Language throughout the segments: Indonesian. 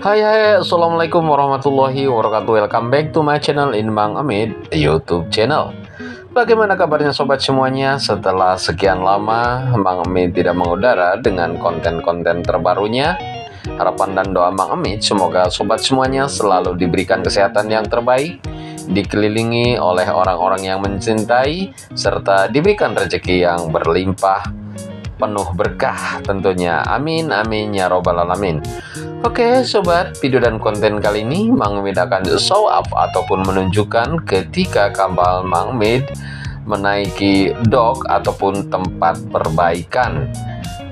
Hai, assalamualaikum warahmatullahi wabarakatuh. Welcome back to my channel in Mang Amit YouTube channel. Bagaimana kabarnya sobat semuanya? Setelah sekian lama Mang Amit tidak mengudara dengan konten-konten terbarunya, harapan dan doa Mang Amit semoga sobat semuanya selalu diberikan kesehatan yang terbaik, dikelilingi oleh orang-orang yang mencintai, serta diberikan rezeki yang berlimpah penuh berkah tentunya. Amin amin ya robbal alamin. Oke sobat, video dan konten kali ini Mang Mid akan show up ataupun menunjukkan ketika kapal Mang Mid menaiki dock ataupun tempat perbaikan.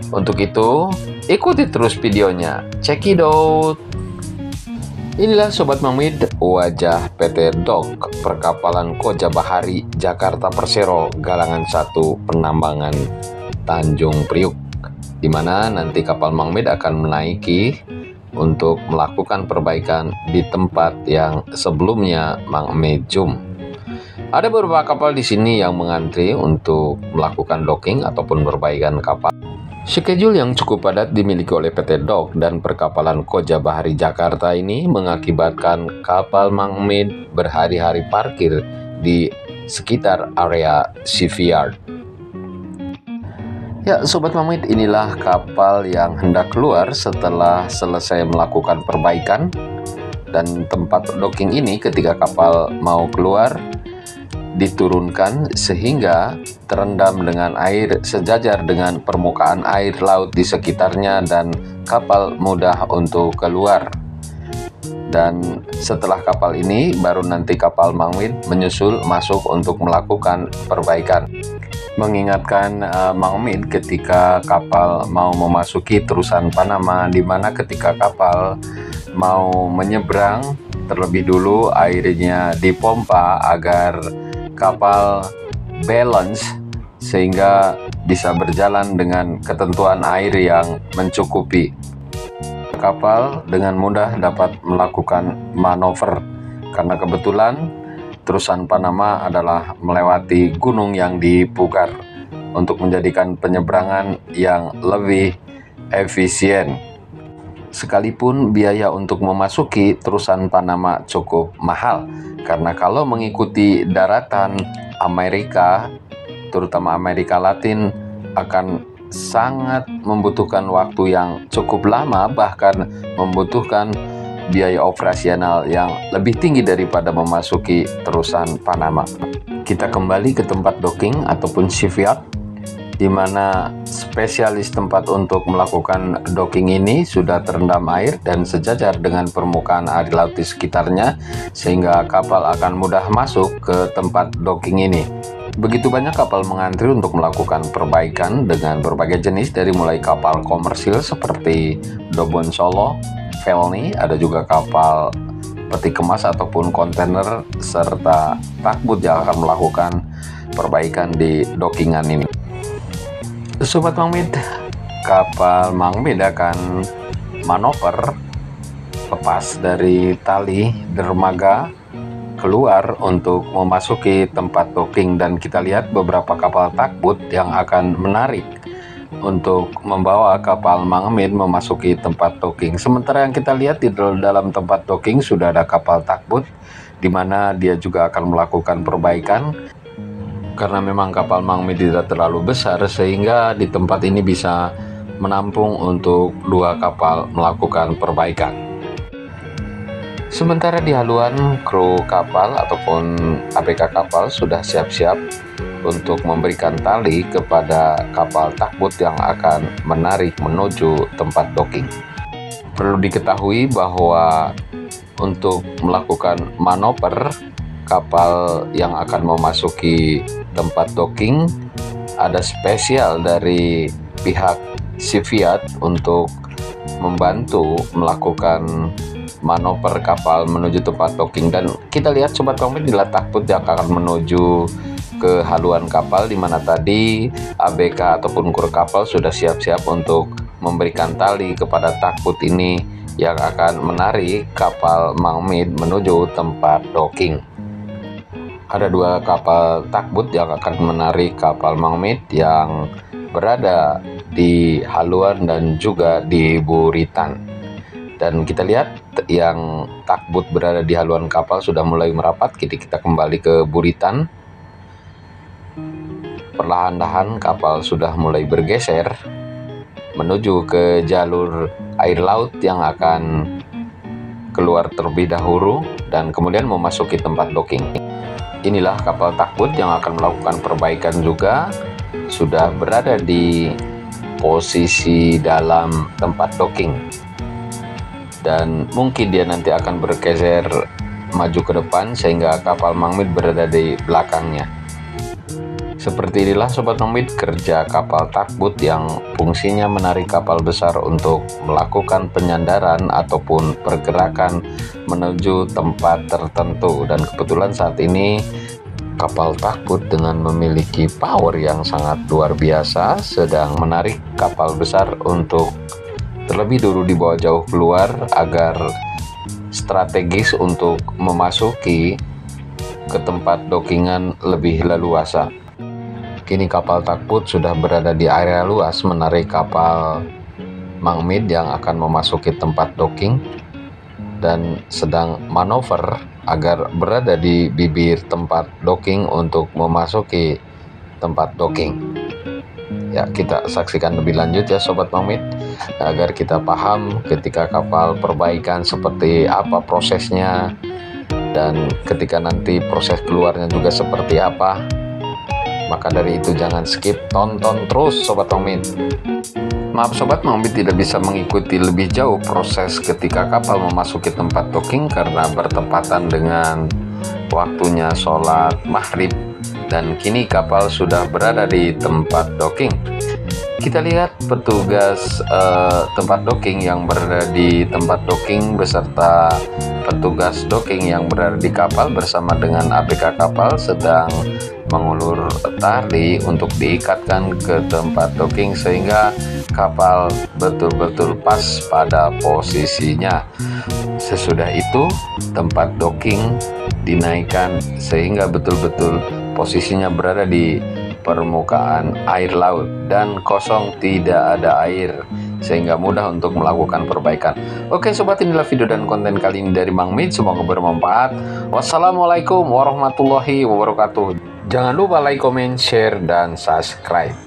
Untuk itu ikuti terus videonya, cekidot. Inilah sobat Mang Mid wajah PT Dock Perkapalan Koja Bahari Jakarta Persero Galangan 1 Penambangan Tanjung Priuk, di mana nanti kapal Mang Mid akan menaiki untuk melakukan perbaikan di tempat yang sebelumnya Mang Mid zoom. Ada beberapa kapal di sini yang mengantri untuk melakukan docking ataupun perbaikan kapal. Schedule yang cukup padat dimiliki oleh PT Dock dan Perkapalan Koja Bahari Jakarta ini mengakibatkan kapal Mang Mid berhari-hari parkir di sekitar area shipyard. Ya sobat Mang Mid, inilah kapal yang hendak keluar setelah selesai melakukan perbaikan, dan tempat docking ini ketika kapal mau keluar diturunkan sehingga terendam dengan air sejajar dengan permukaan air laut di sekitarnya dan kapal mudah untuk keluar. Dan setelah kapal ini baru nanti kapal Mang Mid menyusul masuk untuk melakukan perbaikan. Mengingatkan Mang Mid ketika kapal mau memasuki terusan Panama, di mana ketika kapal mau menyeberang terlebih dulu airnya dipompa agar kapal balance sehingga bisa berjalan dengan ketentuan air yang mencukupi. Kapal dengan mudah dapat melakukan manuver karena kebetulan terusan Panama adalah melewati gunung yang dipugar untuk menjadikan penyeberangan yang lebih efisien. Sekalipun biaya untuk memasuki terusan Panama cukup mahal, karena kalau mengikuti daratan Amerika, terutama Amerika Latin, akan sangat membutuhkan waktu yang cukup lama, bahkan membutuhkan biaya operasional yang lebih tinggi daripada memasuki terusan Panama. Kita kembali ke tempat docking ataupun shipyard, di mana spesialis tempat untuk melakukan docking ini sudah terendam air dan sejajar dengan permukaan air laut di sekitarnya, sehingga kapal akan mudah masuk ke tempat docking ini. Begitu banyak kapal mengantri untuk melakukan perbaikan dengan berbagai jenis, dari mulai kapal komersil seperti Dobon Solo, Felny, ada juga kapal peti kemas ataupun kontainer, serta takbut yang akan melakukan perbaikan di dockingan ini. Sobat Mang Mid, kapal Mang Mid akan manuver lepas dari tali dermaga keluar untuk memasuki tempat docking, dan kita lihat beberapa kapal takbut yang akan menarik untuk membawa kapal Mang Mid memasuki tempat docking. Sementara yang kita lihat di dalam tempat docking sudah ada kapal takbut, di mana dia juga akan melakukan perbaikan. Karena memang kapal Mang Mid tidak terlalu besar, sehingga di tempat ini bisa menampung untuk 2 kapal melakukan perbaikan. Sementara di haluan, kru kapal ataupun ABK kapal sudah siap-siap untuk memberikan tali kepada kapal takbut yang akan menarik menuju tempat docking. Perlu diketahui bahwa untuk melakukan manuver kapal yang akan memasuki tempat docking, ada spesial dari pihak shipyard untuk membantu melakukan manuver kapal menuju tempat docking. Dan kita lihat sobat Mang Mid, inilah takbut yang akan menuju ke haluan kapal, di mana tadi ABK ataupun kru kapal sudah siap-siap untuk memberikan tali kepada takbut ini yang akan menarik kapal Mang Mid menuju tempat docking. Ada 2 kapal takbut yang akan menarik kapal Mang Mid yang berada di haluan dan juga di buritan. Dan kita lihat yang takbut berada di haluan kapal sudah mulai merapat. Kini kita kembali ke buritan. Perlahan-lahan kapal sudah mulai bergeser menuju ke jalur air laut yang akan keluar terlebih dahulu dan kemudian memasuki tempat docking. Inilah kapal takbut yang akan melakukan perbaikan juga. Sudah berada di posisi dalam tempat docking. Dan mungkin dia nanti akan bergeser maju ke depan sehingga kapal Mangmit berada di belakangnya. Seperti inilah Sobat Mangmit kerja kapal takbut yang fungsinya menarik kapal besar untuk melakukan penyandaran ataupun pergerakan menuju tempat tertentu. Dan kebetulan saat ini kapal takbut dengan memiliki power yang sangat luar biasa sedang menarik kapal besar untuk terlebih dulu dibawa jauh keluar agar strategis untuk memasuki ke tempat dockingan lebih leluasa. Kini kapal takbut sudah berada di area luas menarik kapal Mangmit yang akan memasuki tempat docking dan sedang manuver agar berada di bibir tempat docking untuk memasuki tempat docking. Ya, kita saksikan lebih lanjut ya Sobat Mangmit agar kita paham ketika kapal perbaikan seperti apa prosesnya dan ketika nanti proses keluarnya juga seperti apa. Maka dari itu jangan skip, tonton terus Sobat Mangmit. Maaf Sobat Mangmit tidak bisa mengikuti lebih jauh proses ketika kapal memasuki tempat docking karena bertepatan dengan waktunya sholat maghrib. Dan kini kapal sudah berada di tempat docking. Kita lihat petugas tempat docking yang berada di tempat docking beserta petugas docking yang berada di kapal bersama dengan ABK kapal sedang mengulur tali untuk diikatkan ke tempat docking sehingga kapal betul-betul pas pada posisinya. Sesudah itu tempat docking dinaikkan sehingga betul-betul posisinya berada di permukaan air laut dan kosong, tidak ada air sehingga mudah untuk melakukan perbaikan. Oke Sobat, inilah video dan konten kali ini dari Mangmit, semoga bermanfaat. Wassalamualaikum warahmatullahi wabarakatuh. Jangan lupa like, comment, share, dan subscribe.